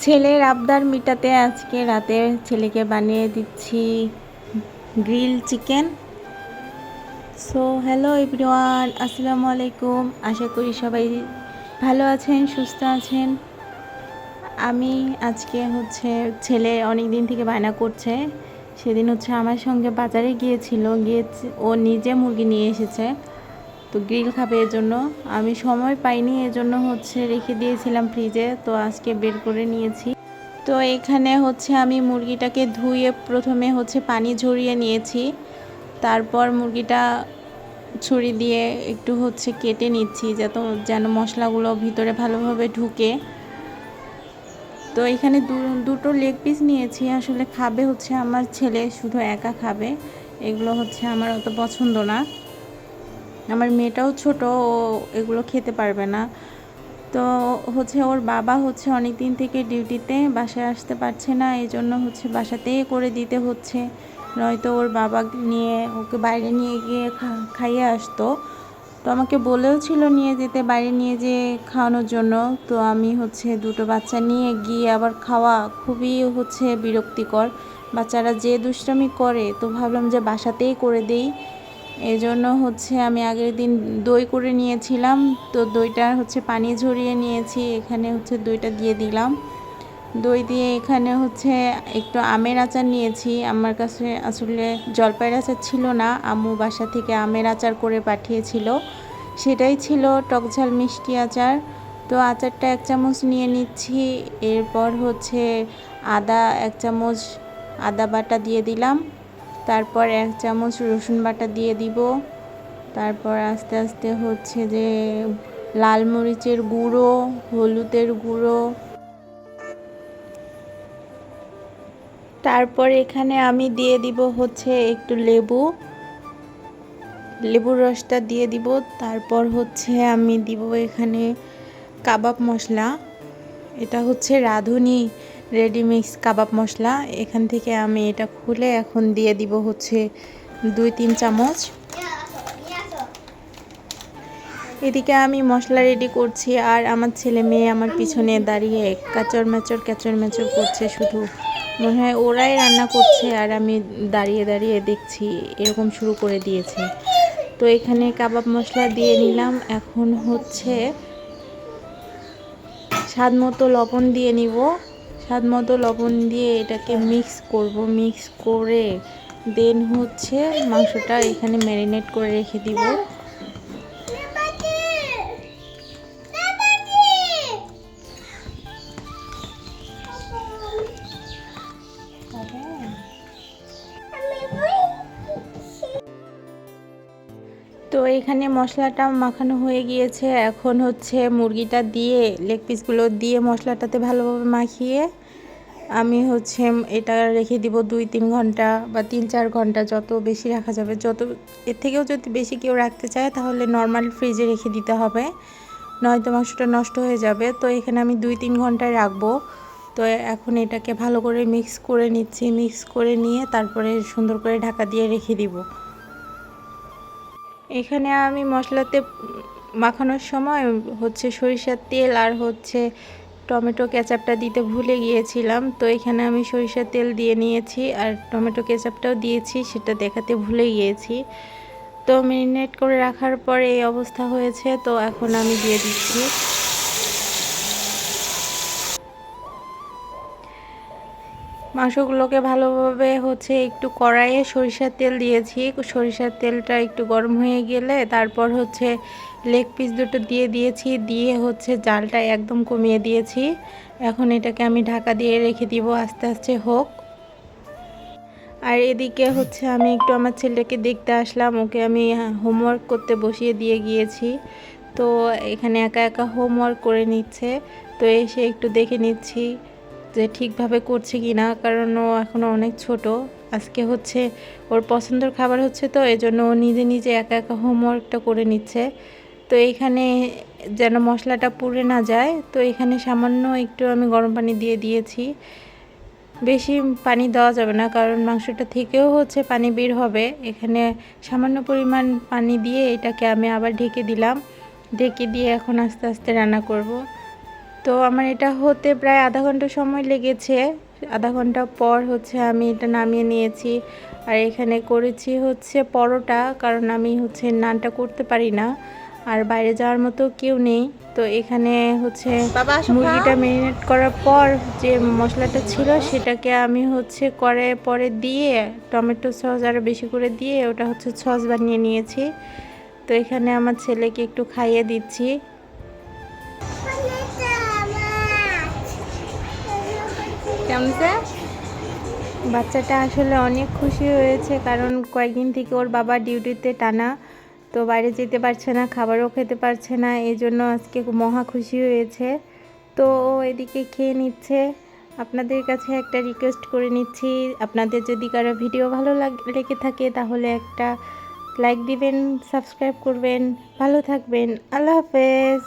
ছেলের আবদার মিটাতে আজকে রাতে ছেলেকে বানিয়ে দিচ্ছি grill chicken. So hello everyone, আসসালামু আলাইকুম। আশা করি সবাই ভালো আছেন, সুস্থ আছেন। আমি আজকে ছেলে অনেক দিন থেকে বায়না করছে। সেদিন আমার সঙ্গে বাজারে গিয়ে ও নিজে মুরগি নিয়ে এসেছে, তো গ্রিল খাবে। এজন্য আমি সময় পাইনি, এজন্য রেখে দিয়েছিলাম ফ্রিজে। তো আজকে বের করে নিয়েছি। তো এখানে আমি মুরগিটাকে ধুয়ে প্রথমে পানি ঝরিয়ে নিয়েছি। তারপর মুরগিটা ছুরি দিয়ে একটু কেটে নিচ্ছি যেন মশলাগুলো ভিতরে ভালোভাবে ঢুকে। তো এখানে দুটো লেগ পিস নিয়েছি। আসলে খাবে আমার ছেলে, শুধু একা খাবে। এগুলো আমার অত পছন্দ না। আমার মেয়েটাও ছোট, ও এগুলো খেতে পারবে না। তো ওর বাবা অনেক দিন থেকে ডিউটিতে, বাসায় আসতে পারছে না। এই জন্য বাসাতেই করে দিতে হচ্ছে, নয়তো ওর বাবা নিয়ে ওকে বাইরে নিয়ে গিয়ে খাইয়ে আসতো। তো আমাকে বলেও ছিল নিয়ে যেতে, বাইরে নিয়ে যেয়ে খাওয়ানোর জন্য। তো আমি দুটো বাচ্চা নিয়ে গিয়ে আবার খাওয়া খুবই বিরক্তিকর। বাচ্চারা যে দুষ্টামি করে, তো ভাবলাম যে বাসাতেই করে দেই। এই জন্য আমি আগের দিন দই করে নিয়েছিলাম। তো দইটা পানি ঝরিয়ে নিয়েছি। এখানে দইটা দিয়ে দিলাম। দই দিয়ে এখানে একটু আমের আচার নিয়েছি। আমার কাছে আসলে জলপাইয়ের আচার ছিল না, আম্মু বাসা থেকে আমের আচার করে পাঠিয়েছিল, সেটাই ছিল টকঝাল মিষ্টি আচার। তো আচারটা 1 চামচ নিয়ে নিচ্ছি। এরপর আদা 1 চামচ আদা বাটা দিয়ে দিলাম। তারপর 1 চামচ রসুন বাটা দিয়ে দিব। তারপর আস্তে আস্তে যে লাল মরিচের গুঁড়ো, হলুদের গুঁড়ো। তারপর এখানে আমি দিয়ে দিব একটু লেবুর রসটা দিয়ে দিব। তারপর আমি দিব এখানে কাবাব মশলা। এটা রাঁধুনি রেডিমিক্স কাবাব মশলা। এখান থেকে আমি এটা খুলে এখন দিয়ে দিব 2-3 চামচ। এদিকে আমি মশলা রেডি করছি, আর আমার ছেলে মেয়ে আমার পিছনে দাঁড়িয়ে ক্যাচর ম্যাচর করছে। শুধু মনে হয় ওরাই রান্না করছে, আর আমি দাঁড়িয়ে দাঁড়িয়ে দেখছি, এরকম শুরু করে দিয়েছে। তো এখানে কাবাব মশলা দিয়ে নিলাম। এখন স্বাদ মতো লবণ দিয়ে নিব। স্বাদ মতো লবণ দিয়ে এটাকে মিক্স করব। মিক্স করে দেন মাংসটা এখানে ম্যারিনেট করে রেখে দিব। তো এখানে মশলাটা মাখানো হয়ে গিয়েছে। এখন মুরগিটা দিয়ে লেগ পিসগুলো দিয়ে মশলাটাতে ভালোভাবে মাখিয়ে আমি এটা রেখে দিব 2-3 ঘন্টা বা 3-4 ঘন্টা, যত বেশি রাখা যাবে। এর থেকেও যদি বেশি কেউ রাখতে চায় তাহলে নর্মাল ফ্রিজে রেখে দিতে হবে, নয়তো মাংসটা নষ্ট হয়ে যাবে। তো এখানে আমি 2-3 ঘন্টায় রাখবো। তো এখন এটাকে ভালো করে মিক্স করে নিচ্ছি। মিক্স করে নিয়ে তারপরে সুন্দর করে ঢাকা দিয়ে রেখে দিব। এখানে আমি মশলাতে মাখানোর সময় সরিষার তেল আর টমেটো কেচাপটা দিতে ভুলে গিয়েছিলাম। তো এখানে আমি সরিষার তেল দিয়ে নিয়েছি, আর টমেটো কেচাপটাও দিয়েছি, সেটা দেখাতে ভুলে গিয়েছি। তো ম্যারিনেট করে রাখার পরে এই অবস্থা হয়েছে। তো এখন আমি দিয়ে দিচ্ছি। মাংসগুলোকে ভালোভাবে একটু কড়াইয়ে সরিষার তেল দিয়েছি। সরিষার তেলটা একটু গরম হয়ে গেলে তারপর লেগ পিস দুটো দিয়ে দিয়েছি। দিয়ে জালটা একদম কমিয়ে দিয়েছি। এখন এটাকে আমি ঢাকা দিয়ে রেখে দিব, আস্তে আস্তে হোক। আর এদিকে আমি একটু আমার ছেলেকে দেখতে আসলাম। ওকে আমি হোমওয়ার্ক করতে বসিয়ে দিয়ে গিয়েছি। তো এখানে একা একা হোমওয়ার্ক করে নিচ্ছে। তো এসে একটু দেখে নিচ্ছি যে ঠিকভাবে করছে কি না, কারণ ও এখনও অনেক ছোট। আজকে ওর পছন্দের খাবার তো এজন্য ও নিজে নিজে একা একা হোমওয়ার্কটা করে নিচ্ছে। তো এইখানে যেন মশলাটা পুড়ে না যায়, তো এখানে সামান্য একটু আমি গরম পানি দিয়ে দিয়েছি। বেশি পানি দেওয়া যাবে না, কারণ মাংসটা থেকেও পানি বের হবে। এখানে সামান্য পরিমাণ পানি দিয়ে এটাকে আমি আবার ঢেকে দিলাম। ঢেকে দিয়ে এখন আস্তে আস্তে রান্না করব। তো আমার এটা হতে প্রায় আধা ঘন্টা সময় লেগেছে। আধা ঘন্টা পর হচ্ছে আমি এটা নামিয়ে নিয়েছি। আর এখানে করেছি হচ্ছে পরোটা, কারণ আমি হচ্ছে নানটা করতে পারি না আর বাইরে যাওয়ার মতো কেউ নেই। তো এখানে হচ্ছে মুরগিটা ম্যারিনেট করার পর যে মশলাটা ছিল সেটাকে আমি হচ্ছে পরে দিয়ে টমেটো সস আরও বেশি করে দিয়ে ওটা হচ্ছে সস বানিয়ে নিয়েছি। তো এখানে আমার ছেলেকে একটু খাইয়ে দিচ্ছি। বাচ্চাটা আসলে অনেক খুশি হয়েছে, কারণ কয়েকদিন থেকে ওর বাবা ডিউটিতে টানা, তো বাইরে যেতে পারছে না, খাবারও খেতে পারছে না, এই জন্য আজকে মহা খুশি হয়েছে। তো ও এদিকে খেয়ে নিচ্ছে। আপনাদের কাছে একটা রিকোয়েস্ট করে নিচ্ছি, আপনাদের যদি কারো ভিডিও ভালো লেগে থাকে তাহলে একটা লাইক দিবেন, সাবস্ক্রাইব করবেন। ভালো থাকবেন, আল্লাহ হাফেজ।